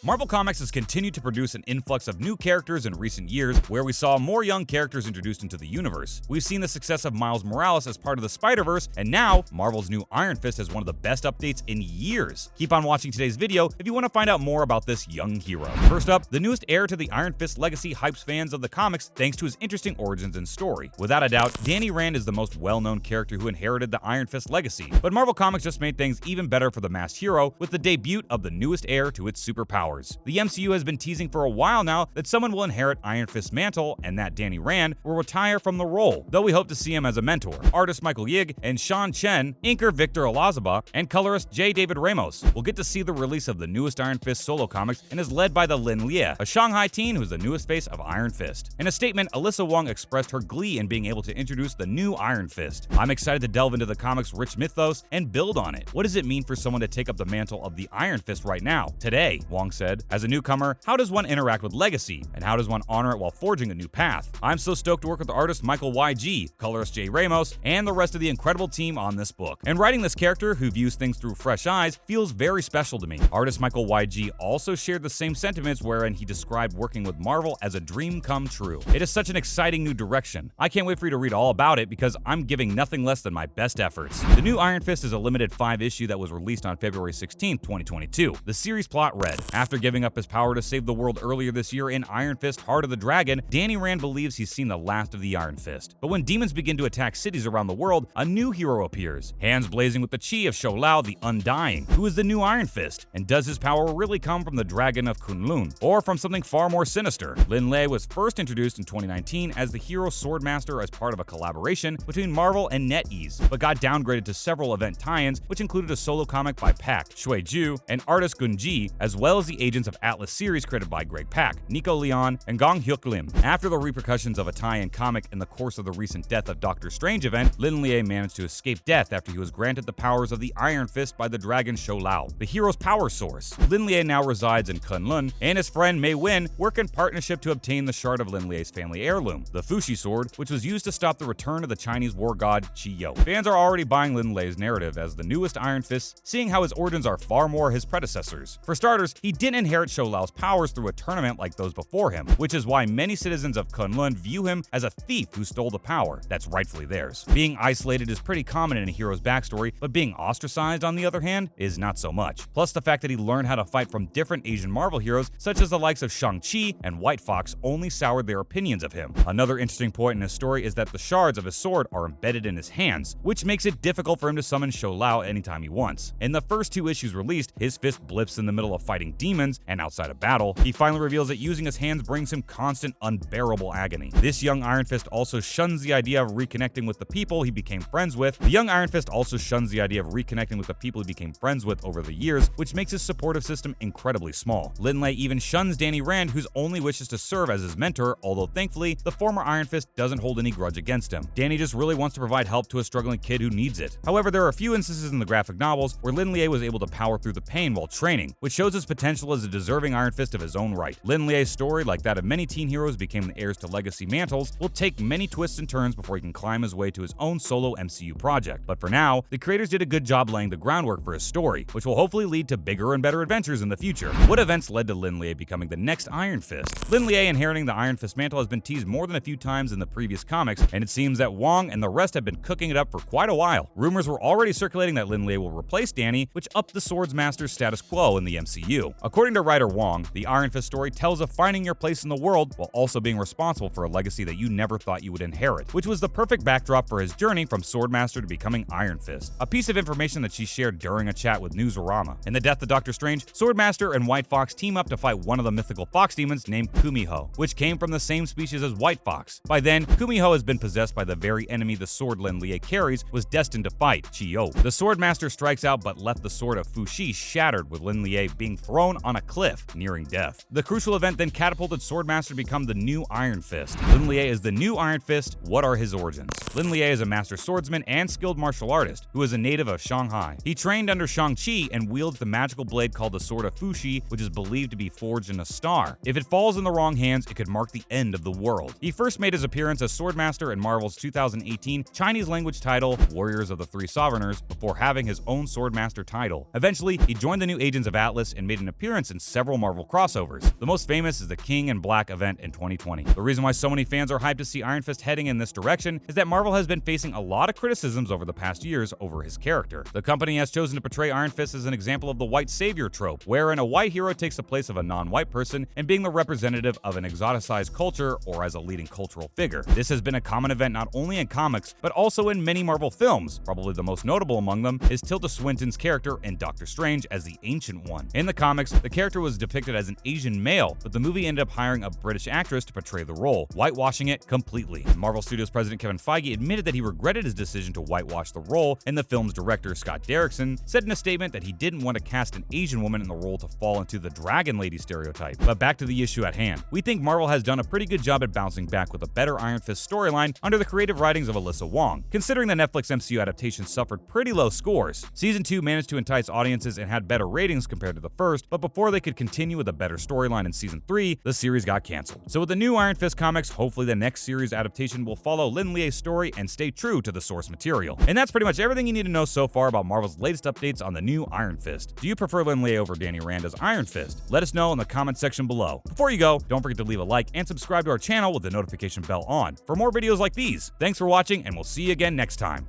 Marvel Comics has continued to produce an influx of new characters in recent years, where we saw more young characters introduced into the universe. We've seen the success of Miles Morales as part of the Spider-Verse, and now Marvel's new Iron Fist has one of the best updates in years. Keep on watching today's video if you want to find out more about this young hero. First up, the newest heir to the Iron Fist legacy hypes fans of the comics thanks to his interesting origins and story. Without a doubt, Danny Rand is the most well-known character who inherited the Iron Fist legacy, but Marvel Comics just made things even better for the masked hero with the debut of the newest heir to its superpowers. The MCU has been teasing for a while now that someone will inherit Iron Fist's mantle and that Danny Rand will retire from the role, though we hope to see him as a mentor. Artist Michael Yig and Sean Chen, inker Victor Olazaba, and colorist J. David Ramos will get to see the release of the newest Iron Fist solo comics and is led by the Lin Lie, a Shanghai teen who's the newest face of Iron Fist. In a statement, Alyssa Wong expressed her glee in being able to introduce the new Iron Fist. "I'm excited to delve into the comics' rich mythos and build on it. What does it mean for someone to take up the mantle of the Iron Fist right now, today?" Wong said. "As a newcomer, how does one interact with legacy, and how does one honor it while forging a new path? I'm so stoked to work with the artist Michael YG, colorist J. Ramos, and the rest of the incredible team on this book. And writing this character, who views things through fresh eyes, feels very special to me." Artist Michael YG also shared the same sentiments, wherein he described working with Marvel as a dream come true. "It is such an exciting new direction. I can't wait for you to read all about it because I'm giving nothing less than my best efforts." The new Iron Fist is a limited 5-issue that was released on February 16, 2022. The series plot read: after giving up his power to save the world earlier this year in Iron Fist Heart of the Dragon, Danny Rand believes he's seen the last of the Iron Fist. But when demons begin to attack cities around the world, a new hero appears, hands blazing with the chi of Shou-Lao the Undying, who is the new Iron Fist. And does his power really come from the Dragon of Kunlun, or from something far more sinister? Lin Lie was first introduced in 2019 as the hero Swordmaster as part of a collaboration between Marvel and NetEase, but got downgraded to several event tie-ins, which included a solo comic by Pak, Shui Ju, and artist Gunji, as well as the Agents of Atlas series created by Greg Pak, Nico Leon, and Gong Hyuk Lim. After the repercussions of a tie-in comic in the course of the recent Death of Doctor Strange event, Lin Lie managed to escape death after he was granted the powers of the Iron Fist by the dragon Shou-Lao, the hero's power source. Lin Lie now resides in Kunlun, and his friend Mei Win work in partnership to obtain the shard of Lin Lie's family heirloom, the Fushi sword, which was used to stop the return of the Chinese war god Qi-Yo. Fans are already buying Lin Lie's narrative as the newest Iron Fist, seeing how his origins are far more his predecessors. For starters, he didn't inherit Shou-Lao's powers through a tournament like those before him, which is why many citizens of Kunlun view him as a thief who stole the power that's rightfully theirs. Being isolated is pretty common in a hero's backstory, but being ostracized, on the other hand, is not so much. Plus, the fact that he learned how to fight from different Asian Marvel heroes, such as the likes of Shang-Chi and White Fox, only soured their opinions of him. Another interesting point in his story is that the shards of his sword are embedded in his hands, which makes it difficult for him to summon Shou-Lao anytime he wants. In the first 2 issues released, his fist blips in the middle of fighting demons, and outside of battle, he finally reveals that using his hands brings him constant, unbearable agony. This young Iron Fist also shuns the idea of reconnecting with the people he became friends with. The young Iron Fist also shuns the idea of reconnecting with the people he became friends with over the years, which makes his supportive system incredibly small. Lin Lie even shuns Danny Rand, whose only wish is to serve as his mentor, although thankfully, the former Iron Fist doesn't hold any grudge against him. Danny just really wants to provide help to a struggling kid who needs it. However, there are a few instances in the graphic novels where Lin Lie was able to power through the pain while training, which shows his potential as a deserving Iron Fist of his own right. Lin Lie's story, like that of many teen heroes became the heirs to legacy mantles, will take many twists and turns before he can climb his way to his own solo MCU project. But for now, the creators did a good job laying the groundwork for his story, which will hopefully lead to bigger and better adventures in the future. What events led to Lin Lie becoming the next Iron Fist? Lin Lie inheriting the Iron Fist mantle has been teased more than a few times in the previous comics, and it seems that Wong and the rest have been cooking it up for quite a while. Rumors were already circulating that Lin Lie will replace Danny, which upped the Swordsmaster's status quo in the MCU. According to writer Wong, the Iron Fist story tells of finding your place in the world while also being responsible for a legacy that you never thought you would inherit, which was the perfect backdrop for his journey from Swordmaster to becoming Iron Fist. A piece of information that she shared during a chat with Newsarama. In the Death of Doctor Strange, Swordmaster and White Fox team up to fight one of the mythical fox demons named Kumiho, which came from the same species as White Fox. By then, Kumiho has been possessed by the very enemy the sword Lin Lie carries was destined to fight, Qi-Yo. The Swordmaster strikes out but left the sword of Fushi shattered, with Lin Lie being thrown on a cliff, nearing death. The crucial event then catapulted Swordmaster to become the new Iron Fist. Lin Lie is the new Iron Fist. What are his origins? Lin Lie is a master swordsman and skilled martial artist who is a native of Shanghai. He trained under Shang-Chi and wields the magical blade called the Sword of Fushi, which is believed to be forged in a star. If it falls in the wrong hands, it could mark the end of the world. He first made his appearance as Swordmaster in Marvel's 2018 Chinese language title Warriors of the Three Sovereigners before having his own Swordmaster title. Eventually, he joined the new Agents of Atlas and made an appearance appearance in several Marvel crossovers. The most famous is the King in Black event in 2020. The reason why so many fans are hyped to see Iron Fist heading in this direction is that Marvel has been facing a lot of criticisms over the past years over his character. The company has chosen to portray Iron Fist as an example of the white savior trope, wherein a white hero takes the place of a non-white person and being the representative of an exoticized culture or as a leading cultural figure. This has been a common event not only in comics, but also in many Marvel films. Probably the most notable among them is Tilda Swinton's character in Doctor Strange as the Ancient One. In the comics, the character was depicted as an Asian male, but the movie ended up hiring a British actress to portray the role, whitewashing it completely. Marvel Studios president Kevin Feige admitted that he regretted his decision to whitewash the role, and the film's director Scott Derrickson said in a statement that he didn't want to cast an Asian woman in the role to fall into the Dragon Lady stereotype. But back to the issue at hand. We think Marvel has done a pretty good job at bouncing back with a better Iron Fist storyline under the creative writings of Alyssa Wong, considering the Netflix MCU adaptation suffered pretty low scores. Season 2 managed to entice audiences and had better ratings compared to the first, but before they could continue with a better storyline in Season 3, the series got canceled. So with the new Iron Fist comics, hopefully the next series adaptation will follow Lin Lie's story and stay true to the source material. And that's pretty much everything you need to know so far about Marvel's latest updates on the new Iron Fist. Do you prefer Lin Lie over Danny Rand as Iron Fist? Let us know in the comment section below. Before you go, don't forget to leave a like and subscribe to our channel with the notification bell on for more videos like these. Thanks for watching, and we'll see you again next time.